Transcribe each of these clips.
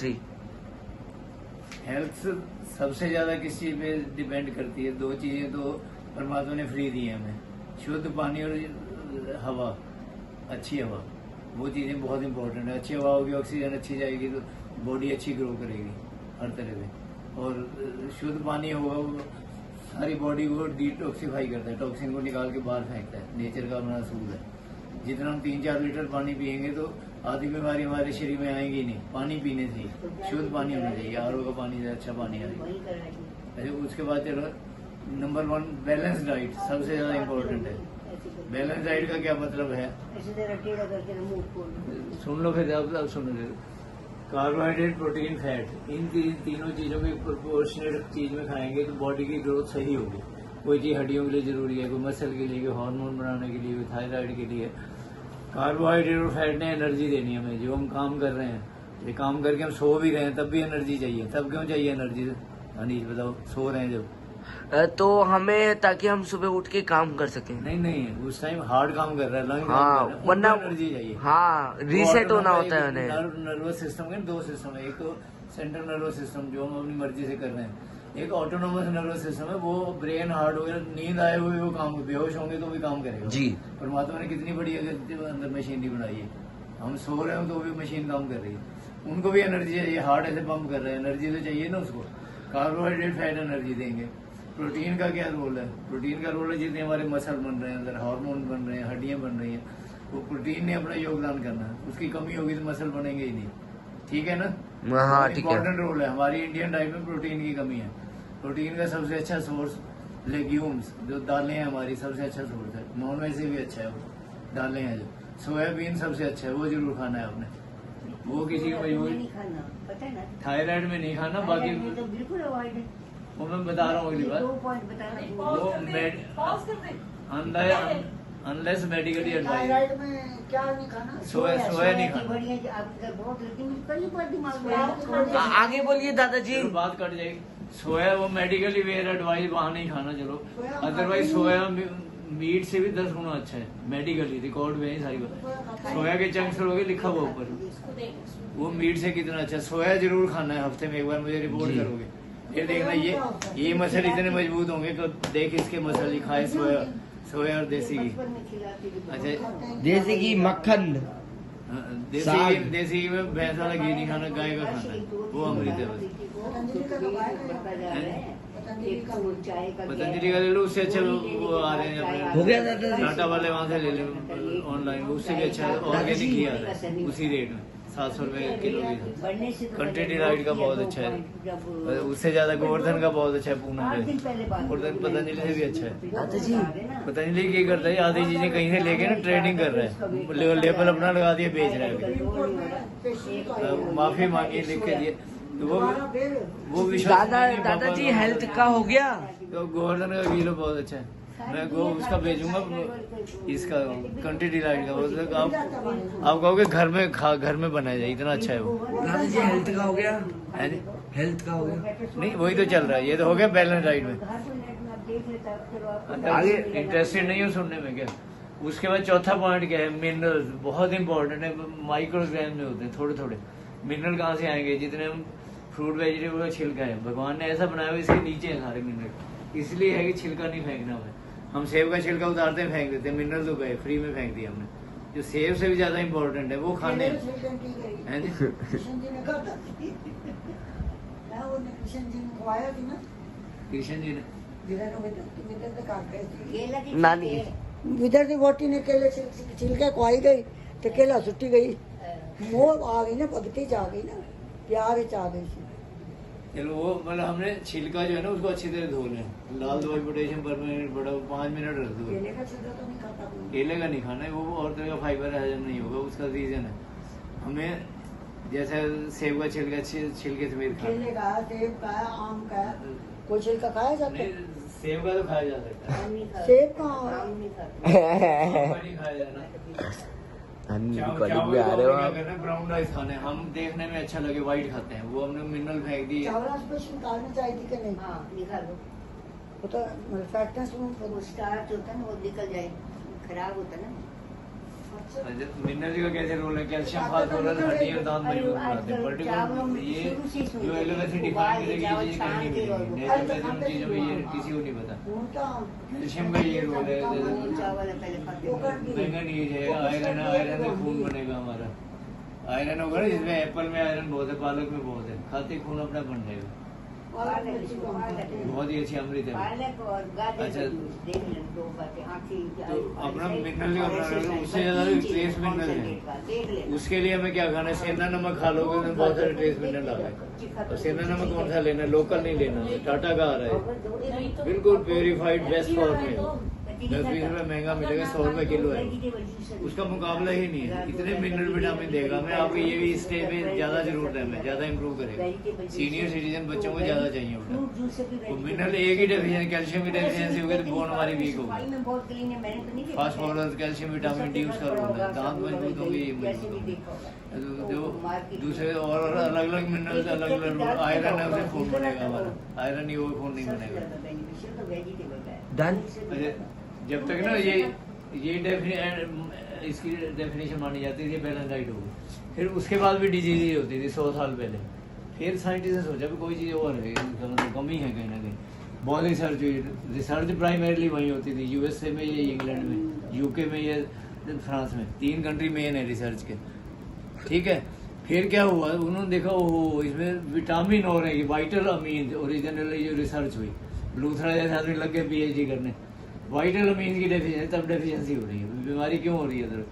जी। Health सबसे ज्यादा किस चीज पे डिपेंड करती है? दो चीजें तो परमात्मा ने फ्री दी है हमें, शुद्ध पानी और हवा, अच्छी हवा। वो चीजें बहुत इंपॉर्टेंट है। अच्छी हवा होगी, ऑक्सीजन अच्छी जाएगी तो बॉडी अच्छी ग्रो करेगी हर तरह से। और शुद्ध पानी होगा वो सारी बॉडी को डिटॉक्सिफाई करता है, टॉक्सिन को निकाल के बाहर फेंकता है। नेचर का अपना असूल है। जितना हम 3-4 लीटर पानी पियेंगे तो आधी बीमारी हमारे शरीर में आएगी नहीं, पानी पीने से। शुद्ध पानी होना चाहिए, आरओ का पानी से अच्छा पानी आएगा। उसके बाद चलो नंबर 1 बैलेंस डाइट सबसे ज्यादा इम्पोर्टेंट है। बैलेंस डाइट का क्या मतलब है? सुन लो फिर आप सुन लो। कार्बोहाइड्रेट, प्रोटीन, फैट, इन तीनों चीजों की प्रोपोर्शनेट चीज में खाएंगे तो बॉडी की ग्रोथ सही होगी। कोई चीज हड्डियों के लिए जरूरी है, कोई मसल के लिए, कोई हार्मोन बनाने के लिए, कोई थायराइड के लिए। कार्बोहाइड्रेट और फैट ने एनर्जी देनी है हमें। जो हम काम कर रहे हैं, ये काम करके हम सो भी रहे हैं तब भी एनर्जी चाहिए। तब क्यों चाहिए एनर्जी? अनिश बताओ। सो रहे हैं जब, तो हमें, ताकि हम सुबह उठ के काम कर सकें। नहीं, उस टाइम हार्ड काम कर रहा है, लंग हाँ, वरना एनर्जी चाहिए। हाँ, रीसेट होना होता है उन्हें। नर्वस सिस्टम के 2 सिस्टम है। एक तो सेंट्रल नर्वस सिस्टम जो हम अपनी मर्जी से कर रहे हैं, एक ऑटोनोमस नर्वस सिस्टम है। वो ब्रेन हार्ड हो गया, नींद आए हुए वो काम, बेहोश होंगे तो भी काम करेगा जी। परमात्मा ने कितनी बड़ी अंदर मशीनरी बनाई है। हम सो रहे हो तो भी मशीन काम कर रही है। उनको भी एनर्जी चाहिए, हार्ट ऐसे पंप कर रहे हैं, एनर्जी तो चाहिए ना उसको। कार्बोहाइड्रेट, फैट एनर्जी देंगे। प्रोटीन का क्या रोल है? प्रोटीन का रोल है जितने हमारे मसल बन रहे हैं, अंदर हार्मोन बन रहे हैं, हड्डियां बन रही हैं, वो प्रोटीन ने अपना योगदान करना है। उसकी कमी होगी तो मसल बनेंगे ही नहीं। ठीक है ना? हाँ, ठीक है। इम्पोर्टेंट रोल है। हमारी इंडियन डाइट में प्रोटीन की कमी है। प्रोटीन का सबसे अच्छा सोर्स लेग्यूम्स, जो दालें हैं हमारी, सबसे अच्छा सोर्स है। नॉन वेज से भी अच्छा है वो, दालें हैं जो। सोयाबीन सबसे अच्छा है, वो जरूर खाना है आपने। वो किसी को मजबूरी, थायराइड में नहीं खाना, बाकी बिल्कुल अवॉइड है। वो मैं बता रहा हूँ अगली बार। 2 पॉइंट बता रहा हूँ। वो अनलेस मेडिकली एडवाइस। थायराइड में क्या नहीं खाना? सोया नहीं खाना। बढ़िया आपका बहुत, लेकिन कई बार दिमाग में आगे बोलिए दादाजी। चलो बात कट जाएगी। सोया वो मेडिकली वेयर एडवाइस, वहाँ नहीं खाना चलो। अदरवाइज सोया मीट से भी 10 गुना अच्छा है, मेडिकली रिकॉर्ड में ही सारी बात। सोया के चंक्स लोगे लिखा हुआ ऊपर, वो मीट से कितना अच्छा। सोया जरूर खाना है, हफ्ते में एक बार मुझे रिपोर्ट करोगे। ये देखना, ये मसल इतने मजबूत होंगे तो देख इसके मसल ही खाए। सोया और देसी घी। अच्छा, जैसे कि मक्खन, देसी घी में भैंस वाला घी नहीं खाना, गाय का खाना है, वो अमृत है बस। पतंजलि का ले लो, उससे अच्छा वो आ रहे हैं अपने, हो गया दादाजी। टाटा वाले वहाँ से ले लो ऑनलाइन, उससे भी अच्छा ऑर्गेनिक घी आ रहा है उसी रेट में, 700 रुपए किलो भी। कंट्री डिलाइट का बहुत अच्छा है, उससे ज्यादा गोवर्धन का बहुत अच्छा है। पूना में गोवर्धन पतंजलि से भी अच्छा है। दादाजी पतंजलि क्या करता है, आधी चीजें कहीं से लेके ना ट्रेडिंग कर रहा है, लेबल अपना लगा दिया बेच रहा है। माफी मांगी, लिख के दिए तो वो विश्वास। दादाजी हेल्थ का हो गया। तो गोवर्धन का किलो बहुत अच्छा है, मैं उसका भेजूंगा, इसका कंट्री डिलाइट का। वो आप कहोगे घर में बनाया जाए, इतना अच्छा है वो। दादाजी हेल्थ का हो गया, हेल्थ का हो गया। नहीं वही तो चल रहा है, ये तो हो गया बैलेंस डाइट में। आगे इंटरेस्टेड नहीं हो सुनने में क्या? उसके बाद चौथा पॉइंट क्या है? मिनरल्स बहुत इंपॉर्टेंट है। माइक्रोग्राम में होते हैं थोड़े थोड़े। मिनरल कहाँ से आएंगे? जितने हम फ्रूट वेजिटेबल का छिलका है, भगवान ने ऐसा बनाया हुआ, इसके नीचे है सारे मिनरल। इसलिए है कि छिलका नहीं फेंकना हमें। हम सेब का छिलका उतारते हैं, फेंक देते हैं, मिनरल तो गए, फ्री में फेंक दिया हमने। जो सेब से भी ज्यादा इम्पोर्टेंट है वो खाने हैं। कृष्ण जी ने नानी विदर की वोटी ने केले छिलके खुआई गई तो केला सुट्टी गई। मोह आ गई ना, भक्ति च आ गई ना, प्यार च आ गई। चलो वो मतलब हमने छिलका जो है ना उसको अच्छी तरह धो लें, लाल दवाई पोटेशियम परमानेंट बड़ा 5 मिनट रख दो। केले का छिलका तो नहीं खाता, केले का नहीं खाना है, वो और तरह का फाइबर हजम नहीं होगा, उसका रीजन है। हमें जैसे सेब का छिलका छिलके समेत खाना। केले का, सेब का, आम का, कोई छिलका खाया जाता है? सेब का तो खाया जा सकता है, सेब का नहीं खाया जाना। भी आ रहे हो आप। ब्राउन राइस खाने, हम देखने में अच्छा लगे व्हाइट खाते हैं, वो हमने मिनरल फेंक दिए। चावल स्पेशल निकालना चाहिए कि नहीं? हाँ निकाल दो, वो तो फैक्टर्स में वो स्टार्च होता है ना, वो निकल जाए, खराब होता है ना। मिनरल का कैसे रोल है? कैल्शियम फास्फोरस हड्डी और दांत मजबूत बनाते हैं। पर्टिकुलर ये जो एलोपैथी डिफाइन करेगी ये चीजें कहीं नहीं मिलेगी। नेचुरोपैथी चीजों में ये किसी को नहीं पता। कैल्शियम का ये रोल है। महंगा नहीं है, आयरन है, आयरन से खून बनेगा हमारा। आयरन होगा ना, जिसमें एप्पल में आयरन बहुत है, पालक में बहुत है, खाते खून अपना बन जाएगा। बहुत ही अच्छी अमृत है। अच्छा, तो अपना मिनरल का उससे ज्यादा ट्रेस मिनरल है। उसके लिए हमें क्या खाना है? सेंधा नमक खा लोगे तो बहुत सारे ट्रेस मिनरल आ गए। और सेंधा नमक कौन सा लेना है? लोकल नहीं लेना है, टाटा का आ रहा है, बिल्कुल प्योरीफाइड बेस्ट फॉर्म में। 10-20 रुपए महंगा मिलेगा, 100 रुपए किलो है, उसका मुकाबला ही नहीं है। इतने मिनरल विटामिन देगा। मैं आपको ये भी स्टेज में ज्यादा जरूरत है, हमें ज्यादा इम्प्रूव करेगा। सीनियर सिटीजन बच्चों को ज्यादा चाहिए होता। तो मिनरल एक ही डेफिशिएंसी, कैल्शियम की डेफिशिएंसी होगी तो बोन हमारी वीक होगी। फास्फोरस, कैल्शियम, विटामिन डी उसका रोल है। दांत मजबूत होंगे, ये मजबूत होगा। जो दूसरे और अलग अलग मिनरल्स अलग अलग रोल। आयरन है, उसे खून बनेगा हमारा। आयरन ही वो खून नहीं बनेगा। डन। जब तक ना ये इसकी डेफिनेशन मानी जाती थी, बैलेंस डाइट होगी। फिर उसके बाद भी डिजीज ही होती थी 100 साल पहले। फिर साइंटिस्ट ने सोचा भी कोई चीज़ और है, मतलब कमी है कहीं ना कहीं। बहुत रिसर्च हुई। रिसर्च प्राइमरीली वहीं होती थी, यूएसए में या इंग्लैंड में, यूके में या फ्रांस में। 3 कंट्री मेन है रिसर्च के, ठीक है। फिर क्या हुआ, उन्होंने देखा ओहो इसमें विटामिन और है, वाइटल अमीन ओरिजिनली जो रिसर्च हुई। लूथरा जैसे आदमी लग गए PhD करने। वाइटल अमीन की डेफिशिएंसी, तब डेफिशिएंसी हो रही है, बीमारी क्यों हो रही है? इधर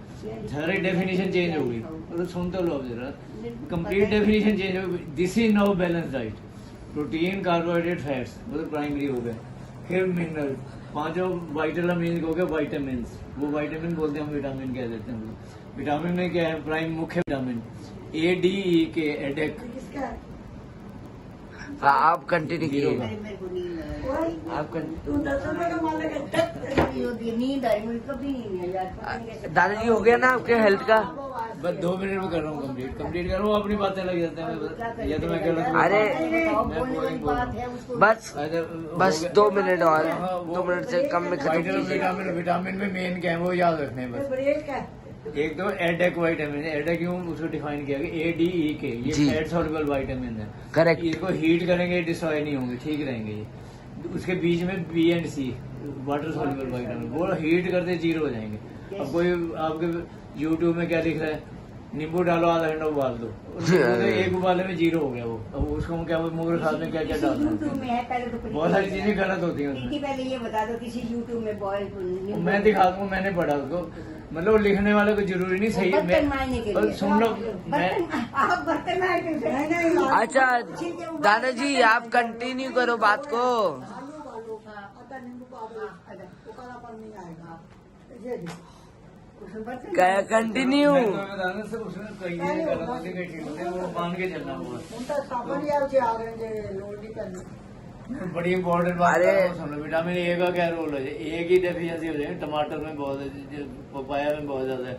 सारी डेफिनेशन चेंज हो गई। और सुन तो लो अब जरा, कंप्लीट डेफिनेशन चेंज हो गई। This is now balance diet. Protein, carbohydrate, fats मतलब प्राइमरी हो गए। फिर मिनरल, 5 वाइटल अमीन हो गए वाइटामिन। वो वाइटामिन बोलते हैं, हम विटामिन कह देते हैं। विटामिन में क्या है? प्राइम मुख्य विटामिन ADE के, एडेक। आप कंटिन्यू कीजिए। आप दादाजी हो गया ना आपके हेल्थ का? बस 2 मिनट में कर रहा हूँ, कंप्लीट कर रहा हूँ। अपनी बातें लग जाते हैं, या तो मैं कर रहा हूँ। अरे बस 2 मिनट और, 2 मिनट से कम में खत्म कीजिए। विटामिन में मेन क्या है वो याद रखने हैं बस। एक तो एडेक वाइटामिन है। एडेक क्यों उसको डिफाइन किया गया? ADE के, ये फैट सॉल्युबल वाइटामिन है। करेक्ट। इसको हीट करेंगे डिस्ट्रॉय नहीं होंगे, ठीक रहेंगे ये। उसके बीच में B and C water soluble vitamin, वो हीट करते 0 हो जाएंगे। अब कोई आपके YouTube में क्या लिख रहा है? नींबू डालो, आधा घंटा उबाल दो, एक उबाले में 0 हो गया वो। अब उसको क्या मुगल खाद में क्या क्या डालना है? बहुत सारी चीजें गलत होती हैं उसमें। पहले ये बता दो किसी YouTube में बॉयल मैं दिखा दूँ, मैंने पढ़ा उसको, मतलब लिखने वाले को जरूरी नहीं सही। मैं सुन लो, अच्छा दादाजी आप कंटिन्यू करो बात को। कंटिन्यू। मान के चलना बड़ी इम्पोर्टेंट बात। अरे विटामिन A का क्या रोल है? A की डेफिशिएंसी हो जाएगी, टमाटर में बहुत है, पपाया में बहुत ज्यादा है।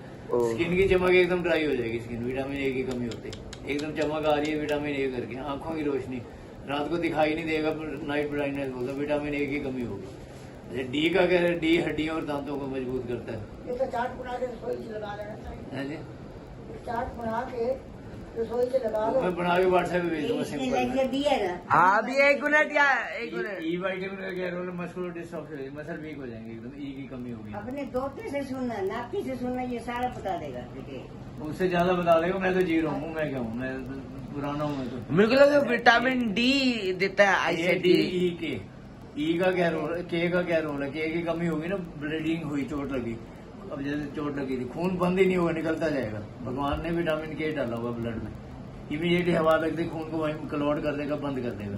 स्किन की चमक एकदम ड्राई हो जाएगी। स्किन विटामिन A की कमी होती है, एकदम चमक आ रही है विटामिन A करके। आंखों की रोशनी, रात को दिखाई नहीं देगा, नाइट ब्राइटनेस बोलता, विटामिन A की कमी होगी। अच्छा, D का क्या है? D हड्डियों और दांतों को मजबूत करता है। ये तो चार्ट बना के रसोई से लगा लेना चाहिए। चार्ट बना के रसोई से लगा लो। मैं बना के व्हाट्सएप पे भेज दूंगा सिंपल। हाँ अभी 1 मिनट या 1 मिनट। E वाइटामिन का क्या रोल है? मस्कुलर डिस्ट्रॉफी, मसल वीक हो जाएंगे एकदम, E की कमी होगी। अपने दोते से सुनना, नाती से सुनना, ये सारा बता देगा। उससे ज्यादा बता देगा। मैं तो 0 हूँ, मैं क्या हूँ, मैं पुराना हूँ। मैं तो मेरे को लगा विटामिन D देता है ADE के। E का क्या रोल है? K का क्या रोल है? K की कमी होगी ना, ब्लीडिंग हुई, चोट लगी। अब जैसे चोट लगी थी, खून बंद ही नहीं होगा, निकलता जाएगा। भगवान ने विटामिन K डाला हुआ ब्लड में, इमीडिएटली हवा लगती, खून को वहीं क्लॉट कर देगा, बंद कर देगा।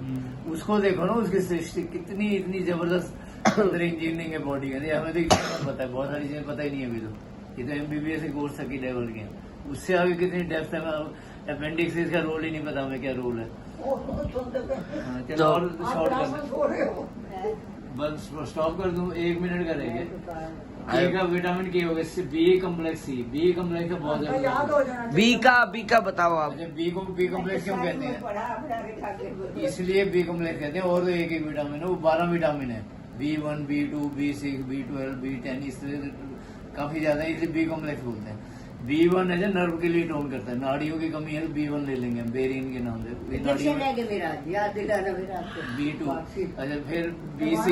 उसको देखो ना, उसकी सृष्टि कितनी इतनी जबरदस्त अंदर इंजीनियरिंग है बॉडी का। हमें तो इतना पता है, बहुत सारी चीजें पता ही नहीं है अभी तो। ये तो MBBS के कोर्स तक की लेवल के हैं, उससे आगे कितनी डेप्थ है। अपेंडिक्स का रोल ही नहीं पता हमें क्या रोल है। चलो और शॉर्ट कर, बस स्टॉप कर दूं, 1 मिनट करेंगे। A का विटामिन K हो गया, B complex C, B complex का बहुत ज्यादा। बी का बताओ आप। अच्छा, B को B कम्प्लेक्स क्यों कहते हैं? इसलिए B कम्प्लेक्स कहते हैं। और तो एक विटामिन है, वो 12 विटामिन है, B1, B2, B6, B12, B10, इस तरह काफी ज्यादा है, इसलिए B कम्प्लेक्स बोलते हैं। B1 है जो नर्व के लिए टोन करता है, नाड़ियों की कमी है तो B1 ले लेंगे, बेरिन के नाम से। ये नाड़ियों इंजेक्शन में लेके मेरा याद दिलाना मेरा आपको। B2, अच्छा फिर B6,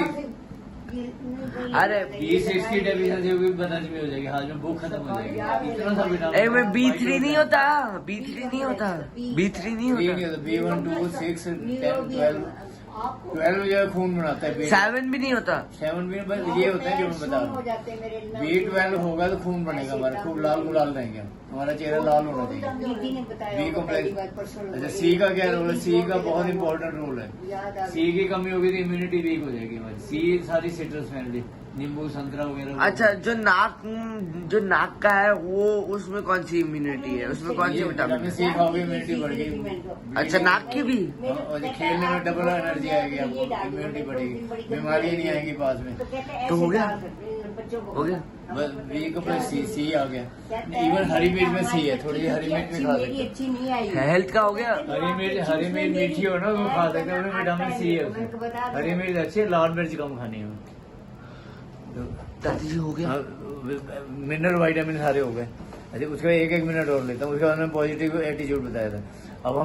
अरे B6 की डेफिशिएंसी होगी, बनर्ज में हो जाएगी, हाथ में भूख खत्म हो जाएगी, इतना सा विटामिन। ए में B3 नहीं होता, B3 नहीं होता, B3 नहीं होता, B1, 2, 6, 10, 12 12 जो है खून बनाता है, 7 भी नहीं होता। 7 भी बस ये होता है जो मैं बता रहा हो जाते हैं मेरे हूँ। B12 होगा तो खून बनेगा हमारा, खूब लाल गुलाल रहेंगे हम, हमारा चेहरा लाल होना चाहिए। दीदी ने बताया बी होगा पहली बार कॉम्प्लेक्स। परसों अच्छा सी का क्या रोल है? सी का बहुत इंपॉर्टेंट रोल है। याद आ सी की कमी होगी तो इम्यूनिटी वीक हो जाएगी हमारी। सी सारी सिट्रस फैमिली, नींबू संतरा वगैरह। अच्छा जो नाक का है वो, उसमें कौन सी इम्यूनिटी है, उसमें कौन सी विटामिन है? सी खाओगे इम्यूनिटी बढ़ेगी। अच्छा नाक की भी। हाँ, और खेलने में डबल एनर्जी आएगी आपको, इम्यूनिटी बढ़ेगी, बीमारी नहीं आएगी पास में। तो हो गया? बच्चों को हो गया? बस बी को प्लस सी आ गया। इवन हरी मिर्च में सी है, थोड़ी हरी मिर्च में खा मेरी सकते अच्छी नहीं आई। हेल्थ का हो गया। हरी मिर्च मीठी हो ना वो खा सकते हैं, उसमें विटामिन सी है उसमें। हरी मिर्च अच्छी है, लाल मिर्च कम खानी है। दादी जी हो गया। मिनरल वाइटामिन सारे हो गए। अच्छा उसका 1-1 मिनट और लेता हूँ, उसके बाद मैं पॉजिटिव एटीट्यूड बताया था। अब हम